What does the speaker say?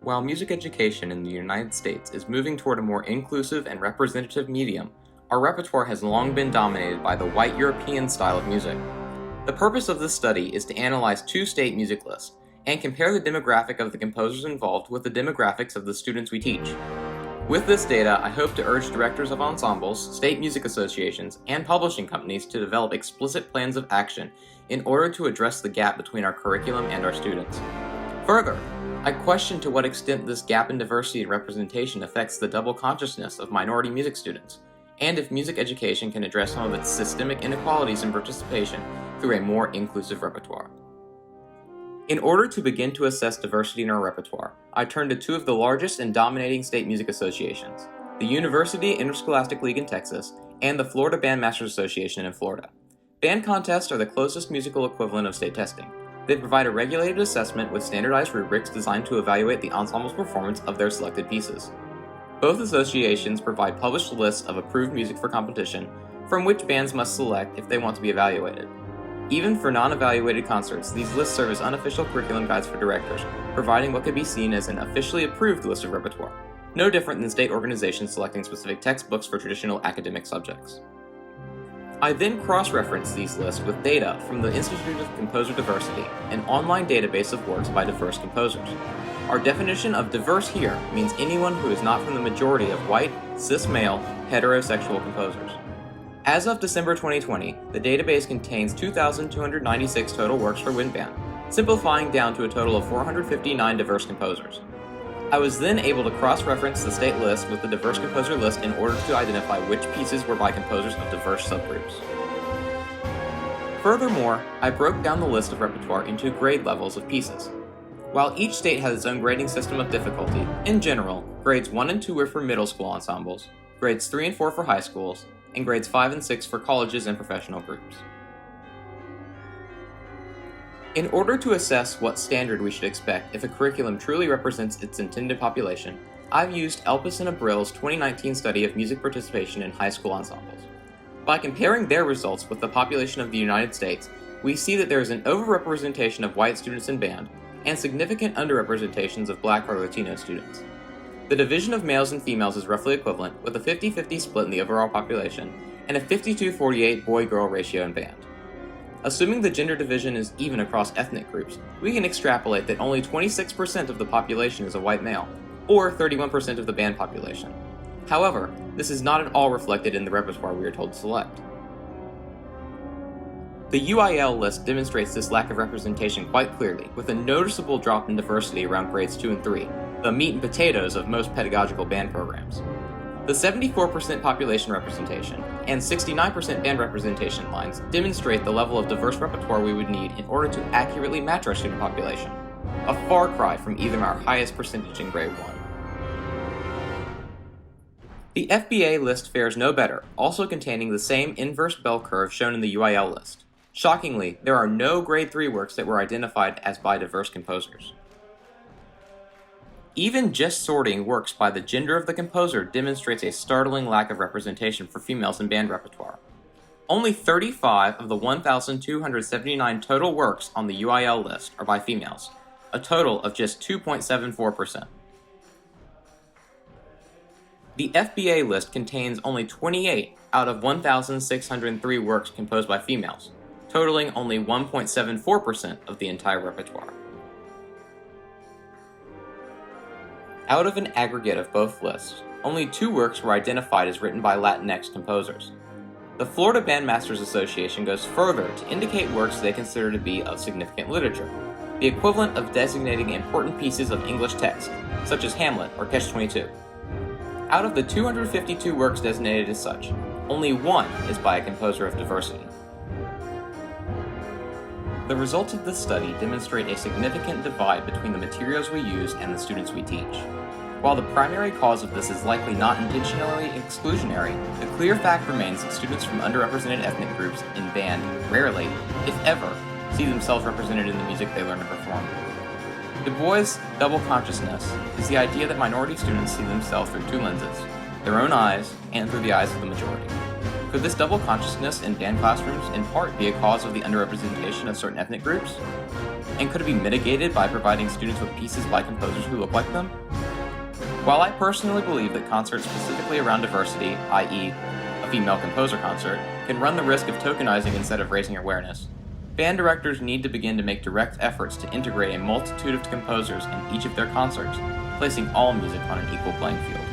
While music education in the United States is moving toward a more inclusive and representative medium, our repertoire has long been dominated by the white European style of music. The purpose of this study is to analyze two state music lists and compare the demographic of the composers involved with the demographics of the students we teach. With this data, I hope to urge directors of ensembles, state music associations, and publishing companies to develop explicit plans of action in order to address the gap between our curriculum and our students. Further, I question to what extent this gap in diversity and representation affects the double consciousness of minority music students, and if music education can address some of its systemic inequalities in participation through a more inclusive repertoire. In order to begin to assess diversity in our repertoire, I turned to two of the largest and dominating state music associations, the University Interscholastic League in Texas and the Florida Bandmasters Association in Florida. Band contests are the closest musical equivalent of state testing. They provide a regulated assessment with standardized rubrics designed to evaluate the ensemble's performance of their selected pieces. Both associations provide published lists of approved music for competition, from which bands must select if they want to be evaluated. Even for non-evaluated concerts, these lists serve as unofficial curriculum guides for directors, providing what could be seen as an officially approved list of repertoire, no different than state organizations selecting specific textbooks for traditional academic subjects. I then cross-reference these lists with data from the Institute of Composer Diversity, an online database of works by diverse composers. Our definition of diverse here means anyone who is not from the majority of white, cis-male, heterosexual composers. As of December 2020, the database contains 2,296 total works for wind band, simplifying down to a total of 459 diverse composers. I was then able to cross-reference the state list with the diverse composer list in order to identify which pieces were by composers of diverse subgroups. Furthermore, I broke down the list of repertoire into grade levels of pieces. While each state has its own grading system of difficulty, in general, grades 1 and 2 are for middle school ensembles, grades 3 and 4 for high schools, and grades 5 and 6 for colleges and professional groups. In order to assess what standard we should expect if a curriculum truly represents its intended population, I've used Elpis and Abril's 2019 study of music participation in high school ensembles. By comparing their results with the population of the United States, we see that there is an overrepresentation of white students in band and significant underrepresentations of Black or Latino students. The division of males and females is roughly equivalent, with a 50-50 split in the overall population and a 52-48 boy-girl ratio in band. Assuming the gender division is even across ethnic groups, we can extrapolate that only 26% of the population is a white male, or 31% of the band population. However, this is not at all reflected in the repertoire we are told to select. The UIL list demonstrates this lack of representation quite clearly, with a noticeable drop in diversity around grades 2 and 3, the meat and potatoes of most pedagogical band programs. The 74% population representation and 69% band representation lines demonstrate the level of diverse repertoire we would need in order to accurately match our student population, a far cry from even our highest percentage in grade 1. The FBA list fares no better, also containing the same inverse bell curve shown in the UIL list. Shockingly, there are no grade 3 works that were identified as by diverse composers. Even just sorting works by the gender of the composer demonstrates a startling lack of representation for females in band repertoire. Only 35 of the 1,279 total works on the UIL list are by females, a total of just 2.74%. The FBA list contains only 28 out of 1,603 works composed by females, totaling only 1.74% of the entire repertoire. Out of an aggregate of both lists, only 2 works were identified as written by Latinx composers. The Florida Bandmasters Association goes further to indicate works they consider to be of significant literature, the equivalent of designating important pieces of English text, such as Hamlet or Catch-22. Out of the 252 works designated as such, only 1 is by a composer of diversity. The results of this study demonstrate a significant divide between the materials we use and the students we teach. While the primary cause of this is likely not intentionally exclusionary, the clear fact remains that students from underrepresented ethnic groups in band rarely, if ever, see themselves represented in the music they learn to perform. Du Bois' double consciousness is the idea that minority students see themselves through 2 lenses, their own eyes and through the eyes of the majority. Could this double consciousness in band classrooms in part be a cause of the underrepresentation of certain ethnic groups? And could it be mitigated by providing students with pieces by composers who look like them? While I personally believe that concerts specifically around diversity, i.e., a female composer concert, can run the risk of tokenizing instead of raising awareness, band directors need to begin to make direct efforts to integrate a multitude of composers in each of their concerts, placing all music on an equal playing field.